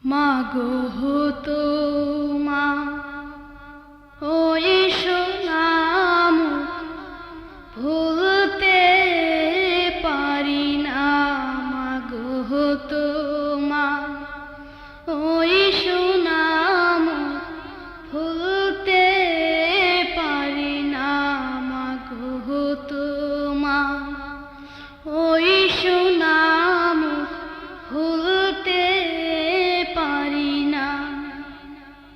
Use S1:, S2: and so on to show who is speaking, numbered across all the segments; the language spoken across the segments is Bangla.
S1: মাগো হতো মা ওই সোনাম ভুলতে পারি না। মাগো হতো মা ওই সোনাম ভুলতে পারি না। মাগো হতো মা ওই সোনাম ভুলতে পারি না।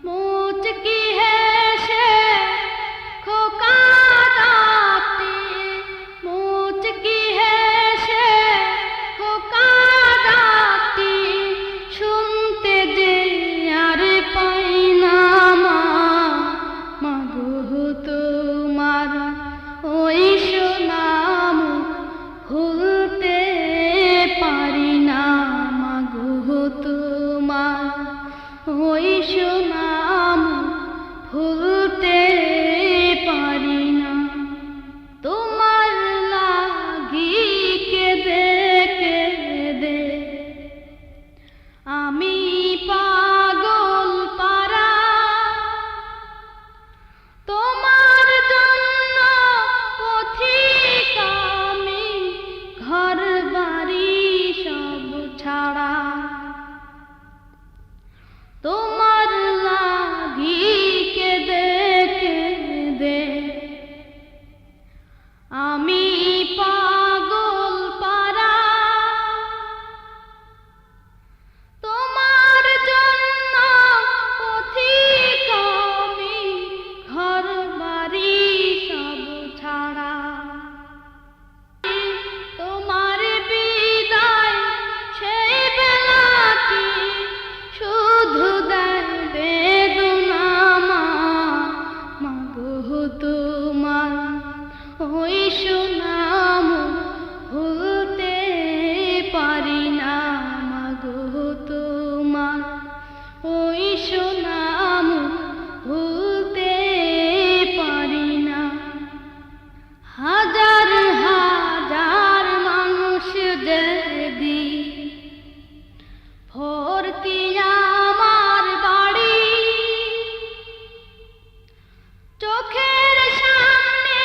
S1: মুচকি হেসে খোকা ডাকতে, মুচকি হেসে খোকা ডাকতে, শুনতে যে আর পাই না। মা মাগো তোমার ওই সোনাম ভুলতে পারি না। মাগো তোমার ওই সোনাম ভুলতে পারি না। তোমার লাগি কেঁদে কেঁদে আমি পাগল পারা, তোমার জন্য পথিক আমি ঘর বাড়ি সব ছাড়া। তোমার লাগি কেঁদে কেঁদে আমি পাগল পারা, তোমার জন্য পথিক আমি ঘর বাড়ি সব ছাড়া। তোমার বিদায় সেই বেলাটি শুধু দেয় বেদনা। মা মাগো তোমার ওই সোনাম ভুলতে পারি না। মাগো তোমার ওই সোনাম ভুলতে পারি না। হাজার হাজার মানুষ যদি ভর্তি আমার বাড়ি, চোখের সামনে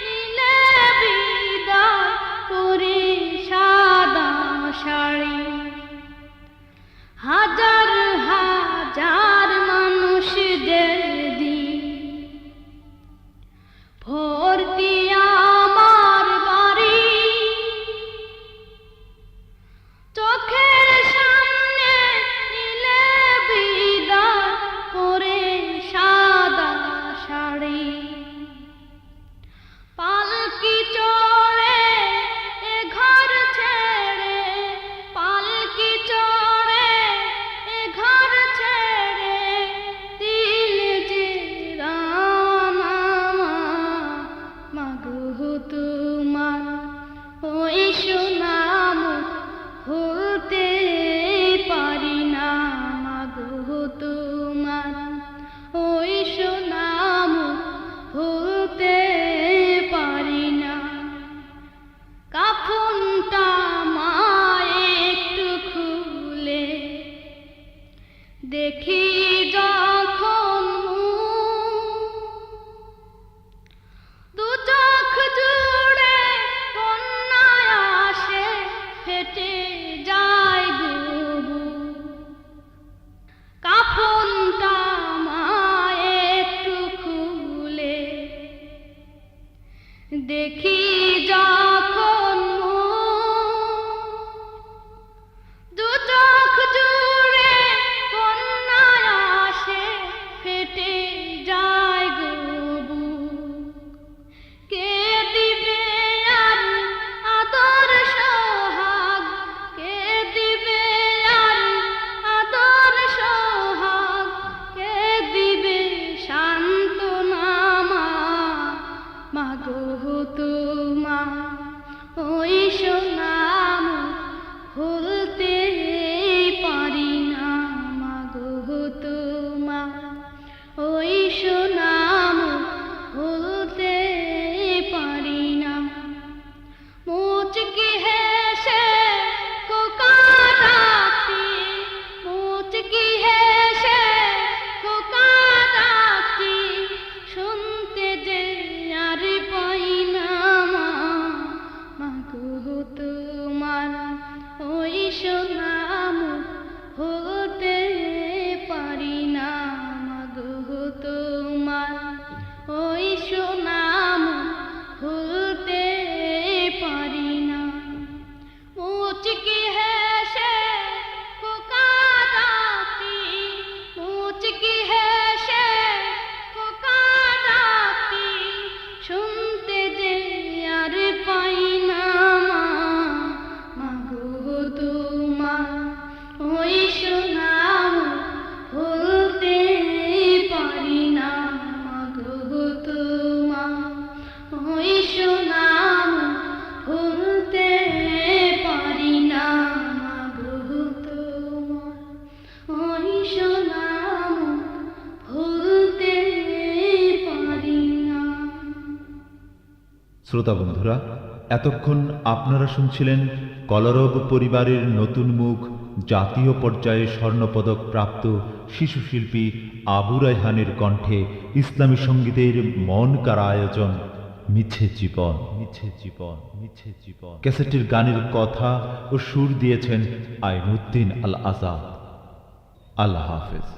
S1: নিলে বিদায় পরে সাদা শাড়ি। হাজার হাজার মানুষ যদি ভর্তি আমার বাড়ি, চোখের সামনে নিলে বিদায় পরে সাদা শাড়ি। পালকি চড়ে এ ঘর ছেড়ে, পালকি চড়ে এ ঘর ছেড়ে দিলে যে রানা। মাগো তোমার ওই সোনাম ভুলতে পারি না। মাগো তোমার ওই সোনাম ভুলতে পারি না। কাফনটা মা একটু খুলে দেখি যখন দু চোখ জুড়ে কন্যায় আসে ফেটে যায় বুবু। কাফনটা মা একটু খুলে দেখি যখন দু চোখ জুড়ে কন্যায় সোনাম ভুলতে পারি না মাগো তোমার ওই সোনাম ভুলতে পারি না মুচকি হেসে খোকা ডাকি মুচকি হেসে খোকা ডাকি শুনতে যে আর পাই না মাগো তোমার ওই সোনাম ভুলতে পারি না মাগো তোমার ওই সোনাম ভুলতে পারি না মাগো তোমার ওই সোনাম ভুলতে পারি না।
S2: শ্রোতা বন্ধুরা, এতক্ষণ আপনারা শুনছিলেন কলরব পরিবারের নতুন মুখ জাতীয় পর্যায়ে স্বর্ণপদক প্রাপ্ত শিশু শিল্পী আবু রায়হানের কণ্ঠে ইসলামী সঙ্গীতের মন কাড়া আয়োজন মিছে জীবন মিছে জীবন মিছে জীবন। ক্যাসেটের গানের কথা ও সুর দিয়েছেন আইনুদ্দিন আল আজাদ। আল্লাহ হাফেজ।